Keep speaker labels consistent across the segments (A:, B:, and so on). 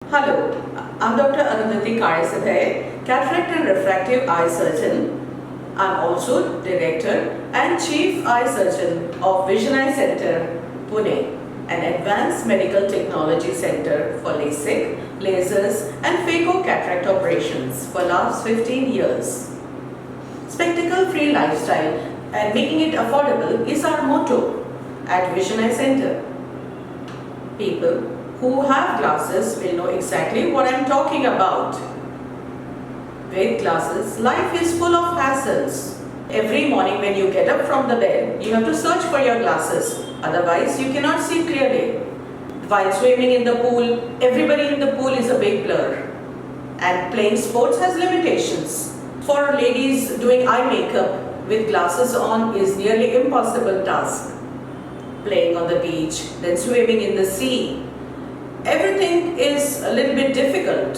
A: Hello, I'm Dr. Arundhati Karisadhay, cataract and refractive eye surgeon. I'm also Director and Chief Eye Surgeon of Vision Eye Center, Pune, an advanced medical technology center for LASIK, lasers and phaco cataract operations for last 15 years. Spectacle-free lifestyle and making it affordable is our motto at Vision Eye Center. People who have glasses will know exactly what I'm talking about. With glasses, life is full of hassles. Every morning when you get up from the bed, you have to search for your glasses. Otherwise, you cannot see clearly. While swimming in the pool, everybody in the pool is a big blur. And playing sports has limitations. For ladies, doing eye makeup with glasses on is nearly impossible task. Playing on the beach, then swimming in the sea. Everything is a little bit difficult.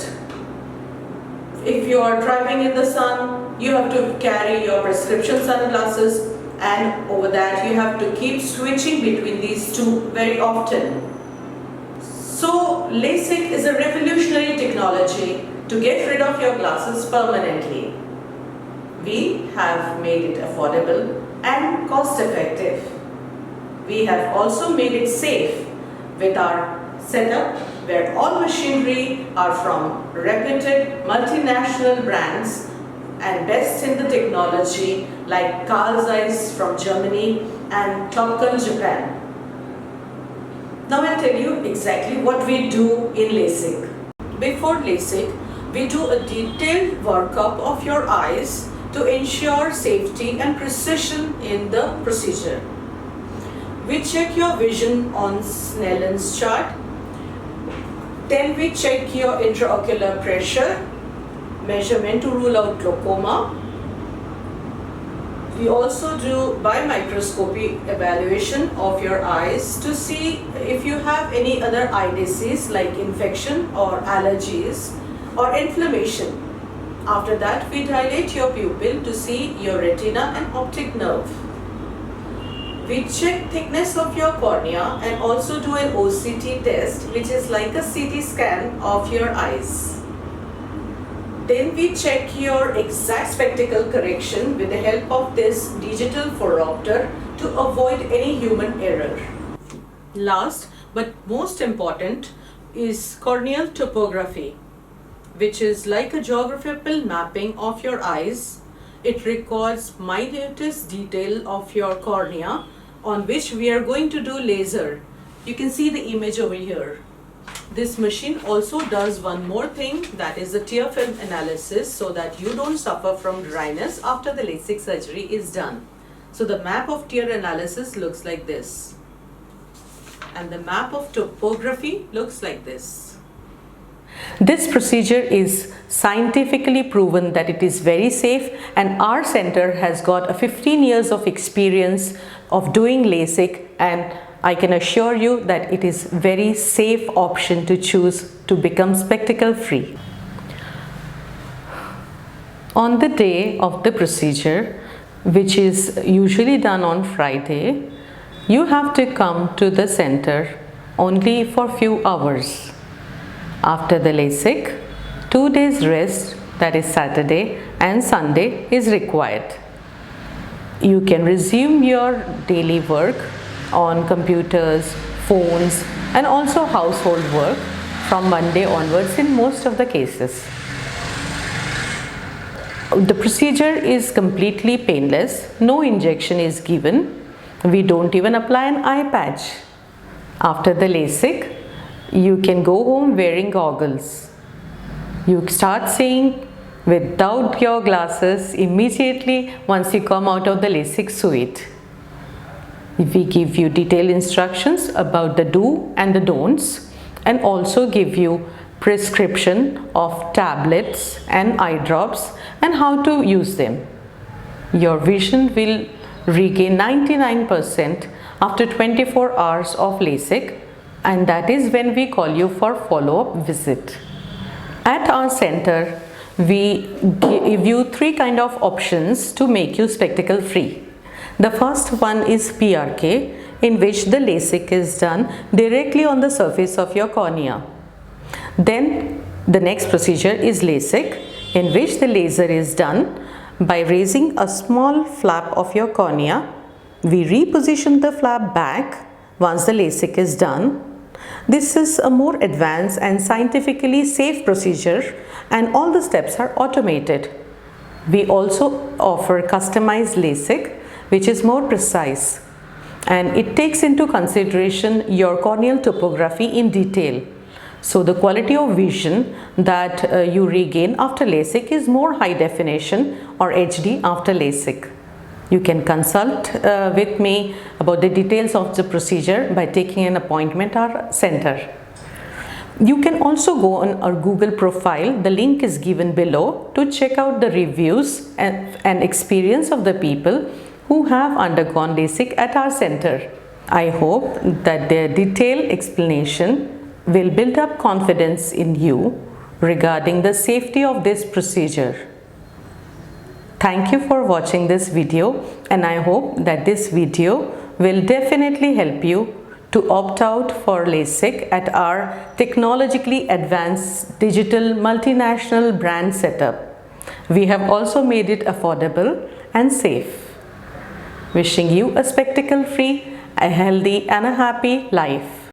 A: If you are driving in the sun, you have to carry your prescription sunglasses, and over that you have to keep switching between these two very often. So LASIK is a revolutionary technology to get rid of your glasses permanently. We have made it affordable and cost effective. We have also made it safe with our setup where all machinery are from reputed multinational brands and best in the technology like Carl Zeiss from Germany and Topcon Japan. Now I'll tell you exactly what we do in LASIK. Before LASIK, we do a detailed workup of your eyes to ensure safety and precision in the procedure. We check your vision on Snellen's chart. Then we check your intraocular pressure measurement to rule out glaucoma. We also do biomicroscopy evaluation of your eyes to see if you have any other eye disease like infection or allergies or inflammation. After that, we dilate your pupil to see your retina and optic nerve. We check thickness of your cornea and also do an OCT test, which is like a CT scan of your eyes. Then we check your exact spectacle correction with the help of this digital phoropter to avoid any human error. Last but most important is corneal topography, which is like a geographical mapping of your eyes. It records minutest detail of your cornea on which we are going to do laser. You can see the image over here. This machine also does one more thing, that is the tear film analysis, so that you don't suffer from dryness after the LASIK surgery is done. So the map of tear analysis looks like this. And the map of topography looks like this. This procedure is scientifically proven that it is very safe, and our center has got a 15 years of experience of doing LASIK, and I can assure you that it is very safe option to choose to become spectacle free. On the day of the procedure, which is usually done on Friday, you have to come to the center only for few hours. After the LASIK, 2 days rest, that is Saturday and Sunday, is required. You can resume your daily work on computers, phones and also household work from Monday onwards in most of the cases. The procedure is completely painless, no injection is given. We don't even apply an eye patch. After the LASIK, you can go home wearing goggles. You start seeing without your glasses immediately once you come out of the LASIK suite. We give you detailed instructions about the do and the don'ts, and also give you prescription of tablets and eye drops and how to use them. Your vision will regain 99% after 24 hours of LASIK, and that is when we call you for follow-up visit. At our center, we give you 3 kind of options to make you spectacle free. The first one is PRK, in which the LASIK is done directly on the surface of your cornea. Then the next procedure is LASIK, in which the laser is done by raising a small flap of your cornea. We reposition the flap back once the LASIK is done. This is a more advanced and scientifically safe procedure, and all the steps are automated. We also offer customized LASIK, which is more precise, and it takes into consideration your corneal topography in detail. So the quality of vision that you regain after LASIK is more high definition or HD after LASIK. You can consult with me about the details of the procedure by taking an appointment at our center. You can also go on our Google profile, the link is given below, to check out the reviews and experience of the people who have undergone LASIK at our center. I hope that their detailed explanation will build up confidence in you regarding the safety of this procedure. Thank you for watching this video, and I hope that this video will definitely help you to opt out for LASIK at our technologically advanced digital multinational brand setup. We have also made it affordable and safe. Wishing you a spectacle-free, a healthy and a happy life.